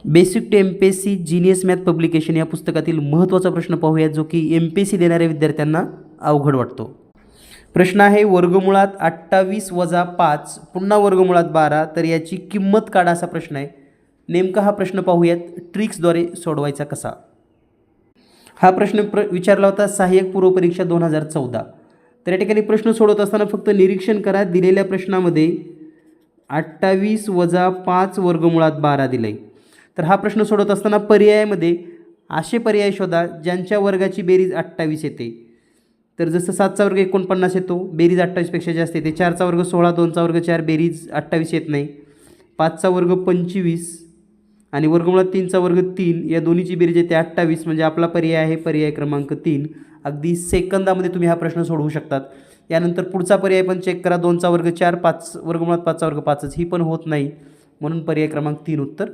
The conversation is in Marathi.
Basic to MPSC genius math publication या पुस्तकातील महत्त्वाचा प्रश्न पाहूयात, जो की MPSC देणाऱ्या विद्यार्थ्यांना अवघड वाटतो. प्रश्न आहे, वर्गमुळात 28 वजा 5 पुन्हा वर्गमुळात 12, तर याची किंमत काढा असा प्रश्न आहे. नेमका हा प्रश्न पाहूयात ट्रिक्सद्वारे सोडवायचा कसा. हा प्रश्न विचारला होता सहाय्यक पूर्व परीक्षा 2014. तर या ठिकाणी प्रश्न सोडवत असताना फक्त निरीक्षण करा, दिलेल्या प्रश्नामध्ये 28 वजा 5 वर्गमुळात 12 दिलं आहे. तर हा प्रश्न सोडवत असताना पर्यायामध्ये असे पर्याय शोधा ज्यांच्या वर्गाची बेरीज 28 येते. तर जसं 7चा वर्ग 49 येतो, बेरीज 28पेक्षा जास्त येते. 4चा वर्ग 16, 2चा वर्ग 4, बेरीज 28 येत नाही. 5चा वर्ग 25 आणि वर्गमुळात 3चा वर्ग 3, या दोन्हीची बेरीज येते 28. म्हणजे आपला पर्याय आहे पर्याय क्रमांक 3. अगदी सेकंदामध्ये तुम्ही हा प्रश्न सोडवू शकतात. यानंतर पुढचा पर्याय पण चेक करा, 2चा वर्ग 4, 5 वर्गमुळात 5चा वर्ग 5च, ही पण होत नाही. म्हणून पर्याय क्रमांक 3 उत्तर.